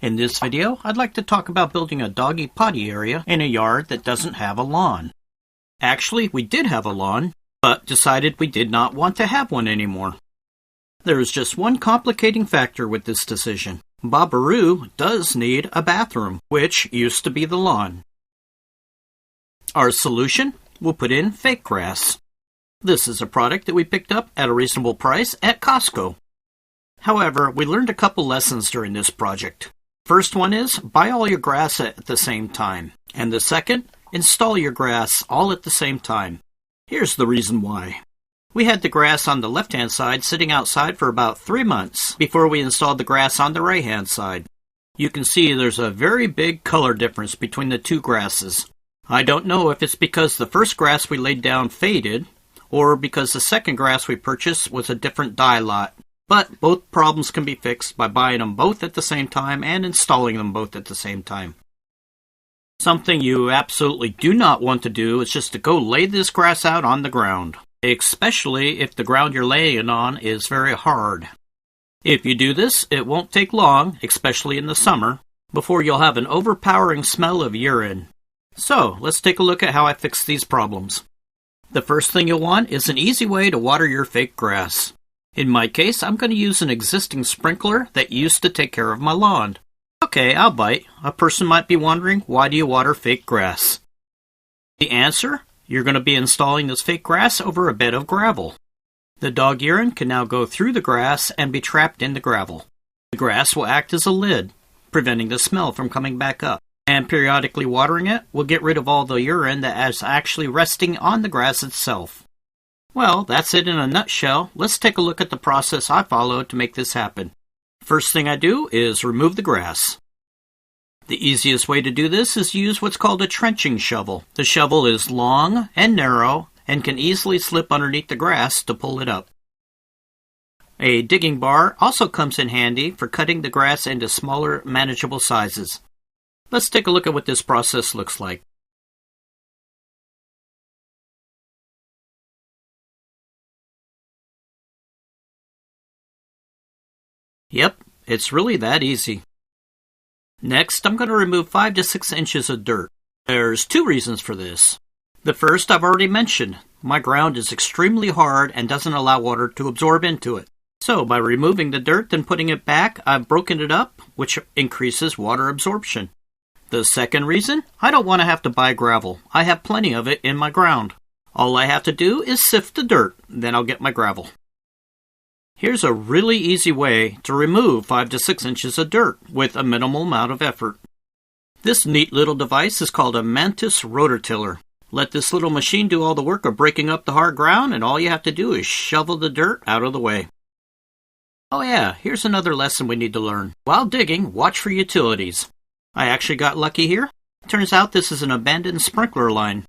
In this video, I'd like to talk about building a doggy potty area in a yard that doesn't have a lawn. Actually, we did have a lawn, but decided we did not want to have one anymore. There is just one complicating factor with this decision. Babaroo does need a bathroom, which used to be the lawn. Our solution? We'll put in fake grass. This is a product that we picked up at a reasonable price at Costco. However, we learned a couple lessons during this project. First one is, buy all your grass at the same time. And the second, install your grass all at the same time. Here's the reason why. We had the grass on the left-hand side sitting outside for about 3 months before we installed the grass on the right-hand side. You can see there's a very big color difference between the two grasses. I don't know if it's because the first grass we laid down faded, or because the second grass we purchased was a different dye lot. But both problems can be fixed by buying them both at the same time and installing them both at the same time. Something you absolutely do not want to do is just to go lay this grass out on the ground, especially if the ground you're laying it on is very hard. If you do this, it won't take long, especially in the summer, before you'll have an overpowering smell of urine. So, let's take a look at how I fix these problems. The first thing you'll want is an easy way to water your fake grass. In my case, I'm going to use an existing sprinkler that used to take care of my lawn. Okay, I'll bite. A person might be wondering, why do you water fake grass? The answer? You're going to be installing this fake grass over a bed of gravel. The dog urine can now go through the grass and be trapped in the gravel. The grass will act as a lid, preventing the smell from coming back up. And periodically watering it will get rid of all the urine that is actually resting on the grass itself. Well, that's it in a nutshell. Let's take a look at the process I followed to make this happen. First thing I do is remove the grass. The easiest way to do this is use what's called a trenching shovel. The shovel is long and narrow and can easily slip underneath the grass to pull it up. A digging bar also comes in handy for cutting the grass into smaller, manageable sizes. Let's take a look at what this process looks like. Yep, it's really that easy. Next, I'm going to remove 5 to 6 inches of dirt. There's 2 reasons for this. The first I've already mentioned. My ground is extremely hard and doesn't allow water to absorb into it. So by removing the dirt and putting it back, I've broken it up, which increases water absorption. The second reason, I don't want to have to buy gravel. I have plenty of it in my ground. All I have to do is sift the dirt, then I'll get my gravel. Here's a really easy way to remove 5 to 6 inches of dirt with a minimal amount of effort. This neat little device is called a Mantis rototiller. Let this little machine do all the work of breaking up the hard ground, and all you have to do is shovel the dirt out of the way. Oh yeah, here's another lesson we need to learn. While digging, watch for utilities. I actually got lucky here. Turns out this is an abandoned sprinkler line.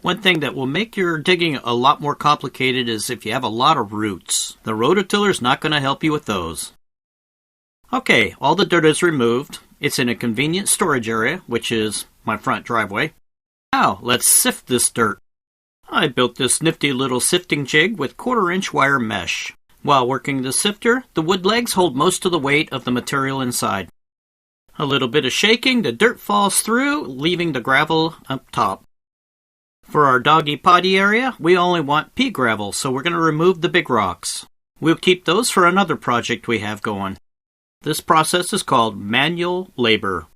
One thing that will make your digging a lot more complicated is if you have a lot of roots. The rototiller is not going to help you with those. Okay, all the dirt is removed. It's in a convenient storage area, which is my front driveway. Now, let's sift this dirt. I built this nifty little sifting jig with 1/4-inch wire mesh. While working the sifter, the wood legs hold most of the weight of the material inside. A little bit of shaking, the dirt falls through, leaving the gravel up top. For our doggy potty area, we only want pea gravel, so we're going to remove the big rocks. We'll keep those for another project we have going. This process is called manual labor.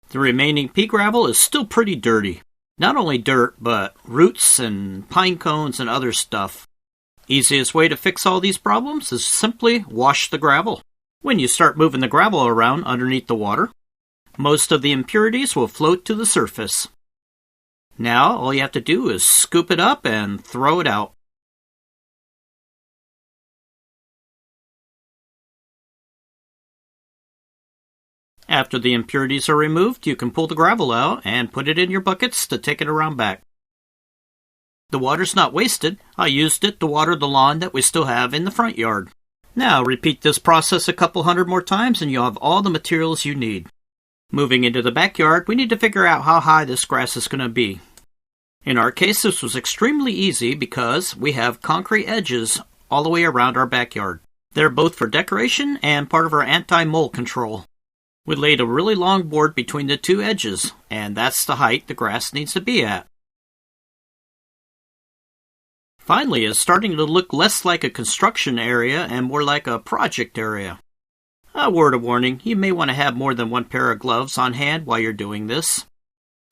The remaining pea gravel is still pretty dirty. Not only dirt, but roots and pine cones and other stuff. Easiest way to fix all these problems is simply wash the gravel. When you start moving the gravel around underneath the water, most of the impurities will float to the surface. Now, all you have to do is scoop it up and throw it out. After the impurities are removed, you can pull the gravel out and put it in your buckets to take it around back. The water's not wasted. I used it to water the lawn that we still have in the front yard. Now, repeat this process a couple hundred more times and you'll have all the materials you need. Moving into the backyard, we need to figure out how high this grass is going to be. In our case, this was extremely easy because we have concrete edges all the way around our backyard. They're both for decoration and part of our anti-mole control. We laid a really long board between the two edges, and that's the height the grass needs to be at. Finally, it's starting to look less like a construction area and more like a project area. A word of warning, you may want to have more than one pair of gloves on hand while you're doing this.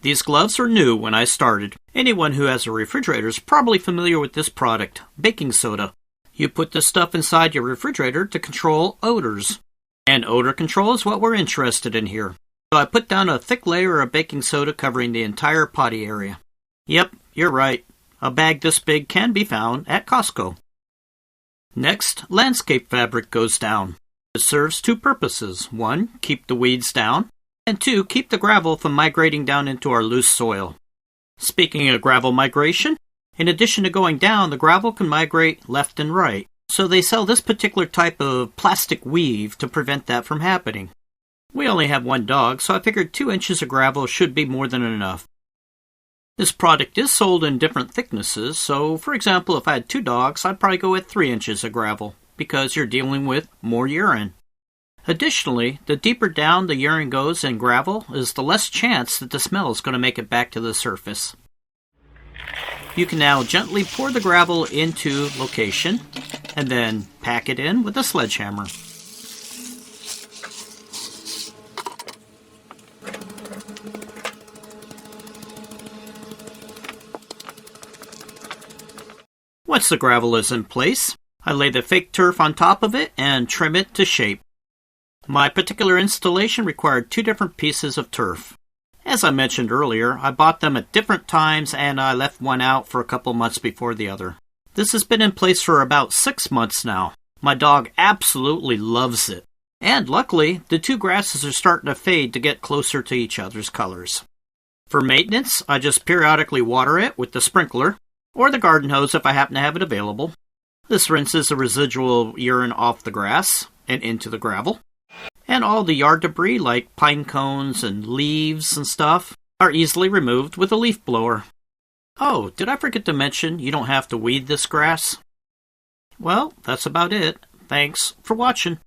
These gloves are new when I started. Anyone who has a refrigerator is probably familiar with this product, baking soda. You put this stuff inside your refrigerator to control odors. And odor control is what we're interested in here. So I put down a thick layer of baking soda covering the entire potty area. Yep, you're right. A bag this big can be found at Costco. Next, landscape fabric goes down. It serves two purposes. One, keep the weeds down. And two, keep the gravel from migrating down into our loose soil. Speaking of gravel migration, in addition to going down, the gravel can migrate left and right. So they sell this particular type of plastic weave to prevent that from happening. We only have one dog, so I figured 2 inches of gravel should be more than enough. This product is sold in different thicknesses, so for example, if I had 2 dogs, I'd probably go with 3 inches of gravel, because you're dealing with more urine. Additionally, the deeper down the urine goes in gravel is the less chance that the smell is going to make it back to the surface. You can now gently pour the gravel into location and then pack it in with a sledgehammer. Once the gravel is in place, I lay the fake turf on top of it and trim it to shape. My particular installation required 2 different pieces of turf. As I mentioned earlier, I bought them at different times and I left one out for a couple months before the other. This has been in place for about 6 months now. My dog absolutely loves it. And luckily, the 2 grasses are starting to fade to get closer to each other's colors. For maintenance, I just periodically water it with the sprinkler, or the garden hose if I happen to have it available. This rinses the residual urine off the grass and into the gravel. And all the yard debris like pine cones and leaves and stuff are easily removed with a leaf blower. Oh, did I forget to mention you don't have to weed this grass? Well, that's about it. Thanks for watching.